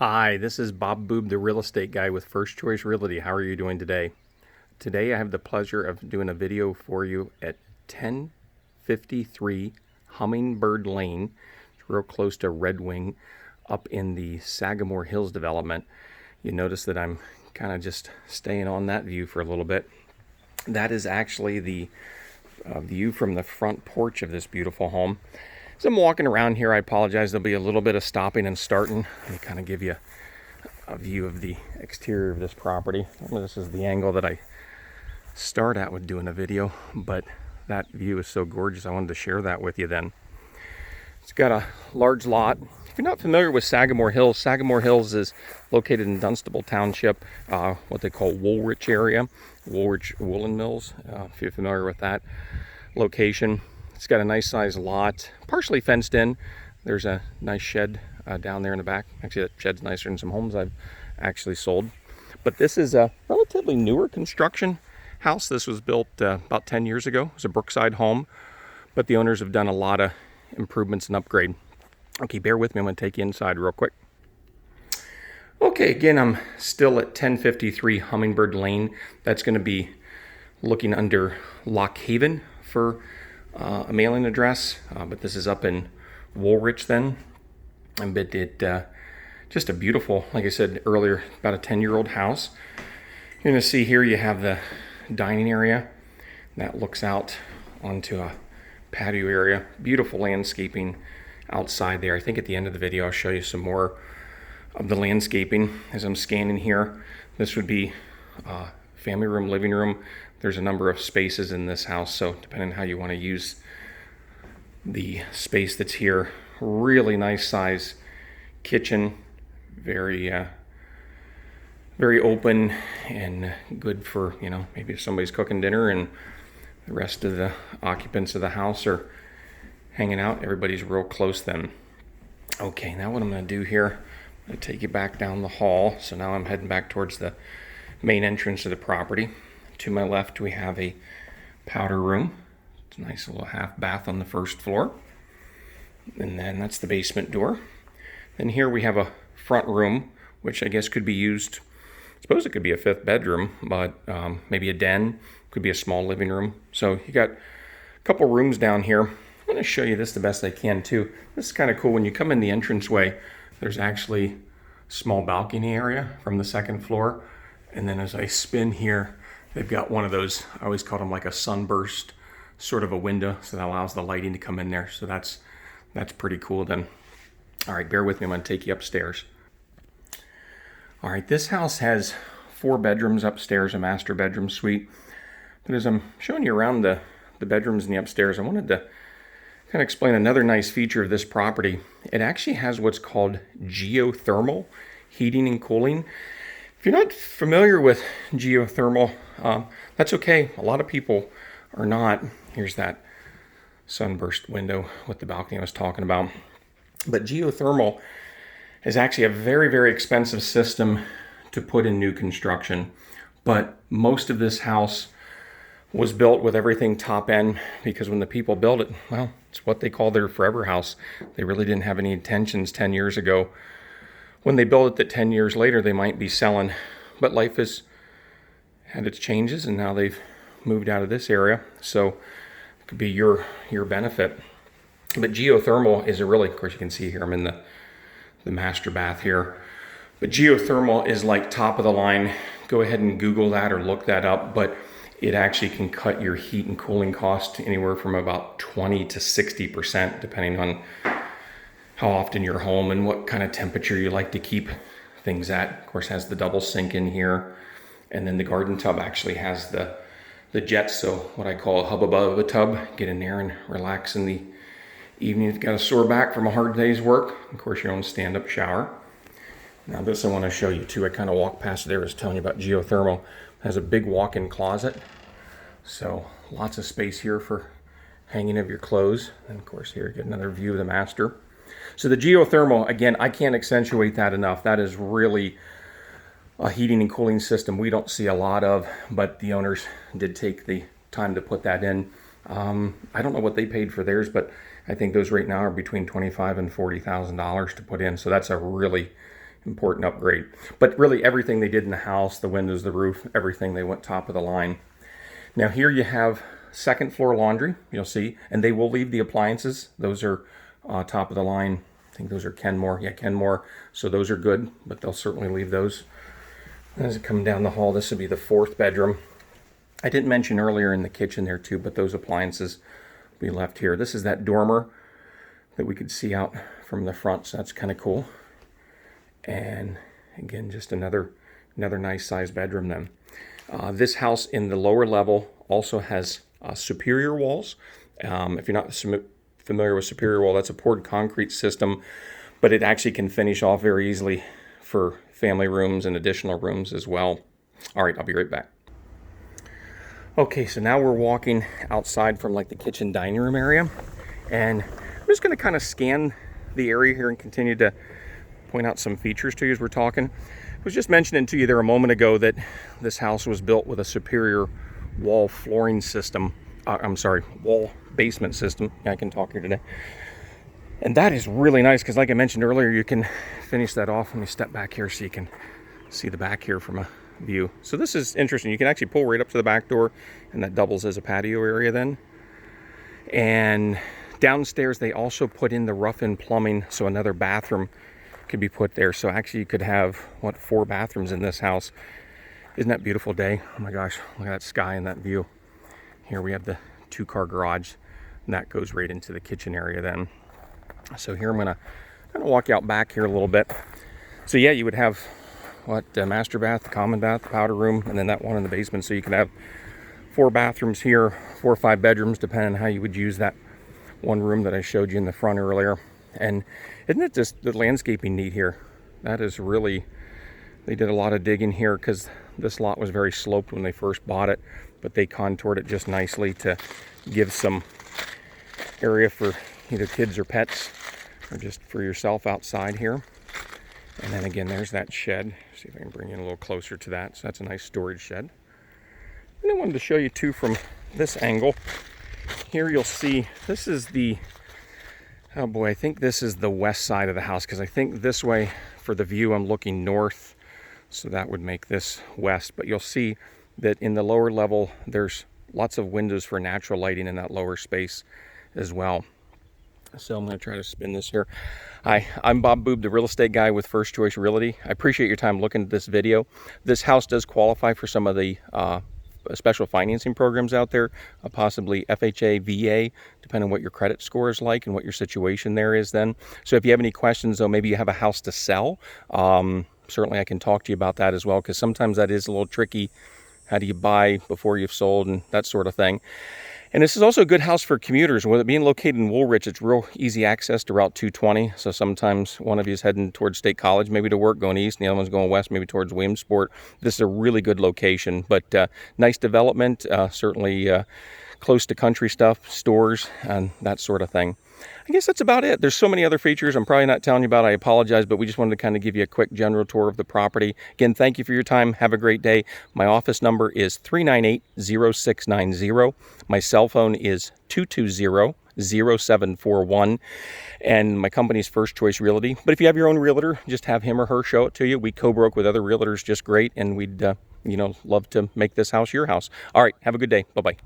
Hi, this is Bob Boob, the real estate guy with First Choice Realty. How are you doing today? Today I have the pleasure of doing a video for you at 1053 Hummingbird Lane. It's real close to Red Wing up in the Sagamore Hills development. You notice that I'm kind of just staying on that view for a little bit. That is actually the view from the front porch of this beautiful home. As I'm walking around here, I apologize, there'll be a little bit of stopping and starting. Let me kind of give you a view of the exterior of this property. This is the angle that I start out with doing a video, but that view is so gorgeous I wanted to share that with you then. It's got a large lot. If you're not familiar with Sagamore Hills is located in Dunstable Township, what they call Woolrich area, Woolrich Woolen Mills, if you're familiar with that location. It's got a nice sized lot, partially fenced in. There's a nice shed down there in the back. Actually, that shed's nicer than some homes I've actually sold. But this is a relatively newer construction house. This was built about 10 years ago. It's a Brookside home, but the owners have done a lot of improvements and upgrade. Okay, bear with me. I'm going to take you inside real quick. Okay, again, I'm still at 1053 Hummingbird Lane. That's going to be looking under Lock Haven for a mailing address, but this is up in Woolrich then. And just a beautiful, like I said earlier, about a 10-year-old house. You're going to see here you have the dining area that looks out onto a patio area. Beautiful landscaping outside there. I think at the end of the video I'll show you some more of the landscaping as I'm scanning here. This would be family room, living room. There's a number of spaces in this house, so depending on how you want to use the space that's here. Really nice size kitchen, very open and good for, maybe if somebody's cooking dinner and the rest of the occupants of the house are hanging out, everybody's real close then. Okay, now what I'm going to do here, I'm going to take you back down the hall. So now I'm heading back towards the main entrance of the property. To my left, we have a powder room. It's a nice little half bath on the first floor. And then that's the basement door. Then here we have a front room, which I guess could be used, I suppose it could be a fifth bedroom, but maybe a den, could be a small living room. So you got a couple rooms down here. I'm going to show you this the best I can too. This is kind of cool. When you come in the entranceway, there's actually a small balcony area from the second floor. And then as I spin here, they've got one of those, I always call them like a sunburst sort of a window, so that allows the lighting to come in there. So that's pretty cool then. All right, bear with me, I'm gonna take you upstairs. All right, this house has 4 bedrooms upstairs, a master bedroom suite. But as I'm showing you around the bedrooms and the upstairs, I wanted to kind of explain another nice feature of this property. It actually has what's called geothermal heating and cooling. If you're not familiar with geothermal, that's okay. A lot of people are not. Here's that sunburst window with the balcony I was talking about. But geothermal is actually a very, very expensive system to put in new construction. But most of this house was built with everything top end, because when the people built it, well, it's what they call their forever house. They really didn't have any intentions 10 years ago when they built it that 10 years later they might be selling. But life has had its changes, and now they've moved out of this area, so it could be your benefit. But geothermal is a really, of course you can see here I'm in the master bath here, but geothermal is like top of the line. Go ahead and Google that or look that up, but it actually can cut your heat and cooling cost anywhere from about 20 to 60%, depending on how often you're home and what kind of temperature you like to keep things at. Of course, has the double sink in here, and then the garden tub actually has the jets, so what I call a hub above a tub. Get in there and relax in the evening if you've got a sore back from a hard day's work. Of course, your own stand-up shower. Now this I want to show you too. I kind of walked past there, I was telling you about geothermal. It has a big walk-in closet, so lots of space here for hanging of your clothes. And of course here you get another view of the master. So the geothermal, again, I can't accentuate that enough. That is really a heating and cooling system we don't see a lot of, but the owners did take the time to put that in. I don't know what they paid for theirs, but I think those right now are between $25,000 and $40,000 to put in. So that's a really important upgrade. But really everything they did in the house, the windows, the roof, everything, they went top of the line. Now here you have second floor laundry, you'll see, and they will leave the appliances. Those are top of the line. I think those are Kenmore. Yeah, Kenmore. So those are good, but they'll certainly leave those. As it comes down the hall, this would be the fourth bedroom. I didn't mention earlier in the kitchen there too, but those appliances will be left here. This is that dormer that we could see out from the front, so that's kind of cool. And again, just another nice size bedroom then. This house in the lower level also has superior walls. If you're not familiar with superior wall, that's a poured concrete system, but it actually can finish off very easily for family rooms and additional rooms as well. All right, I'll be right back. Okay, so now we're walking outside from like the kitchen dining room area, and I'm just going to kind of scan the area here and continue to point out some features to you as we're talking. I was just mentioning to you there a moment ago that this house was built with a superior wall flooring system. Wall basement system. Yeah, I can talk here today. And that is really nice because, like I mentioned earlier, you can finish that off. Let me step back here so you can see the back here from a view. So this is interesting. You can actually pull right up to the back door, and that doubles as a patio area then. And downstairs they also put in the rough-in plumbing, so another bathroom could be put there. So actually you could have, 4 bathrooms in this house. Isn't that a beautiful day? Oh my gosh, look at that sky and that view. Here we have the 2-car garage, and that goes right into the kitchen area then. So here I'm gonna kind of walk you out back here a little bit. So yeah, you would have master bath, common bath, powder room, and then that one in the basement. So you can have 4 bathrooms here, 4 or 5 bedrooms, depending on how you would use that one room that I showed you in the front earlier. And isn't it just the landscaping neat here? That is really, they did a lot of digging here because this lot was very sloped when they first bought it, but they contoured it just nicely to give some area for either kids or pets, or just for yourself outside here. And then again, there's that shed. See if I can bring you in a little closer to that. So that's a nice storage shed. And I wanted to show you too from this angle. Here you'll see, this is the, oh boy, I think this is the west side of the house, because I think this way for the view I'm looking north, so that would make this west. But you'll see that in the lower level there's lots of windows for natural lighting in that lower space as well. So I'm going to try to spin this here. Hi, I'm Bob Boob, the real estate guy with First Choice Realty. I appreciate your time looking at this video. This house does qualify for some of the special financing programs out there, possibly FHA, VA, depending on what your credit score is like and what your situation there is then. So if you have any questions, though, maybe you have a house to sell, certainly I can talk to you about that as well, because sometimes that is a little tricky. How do you buy before you've sold and that sort of thing. And this is also a good house for commuters. With it being located in Woolrich, it's real easy access to Route 220. So sometimes one of you is heading towards State College, maybe to work, going east, and the other one's going west, maybe towards Williamsport. This is a really good location, but nice development, certainly close to country stuff, stores, and that sort of thing. I guess that's about it. There's so many other features I'm probably not telling you about. I apologize, but we just wanted to kind of give you a quick general tour of the property. Again, thank you for your time. Have a great day. My office number is 398-0690. My cell phone is 220-0741. And my company is First Choice Realty. But if you have your own realtor, just have him or her show it to you. We co-broke with other realtors just great, and we'd love to make this house your house. All right, have a good day. Bye-bye.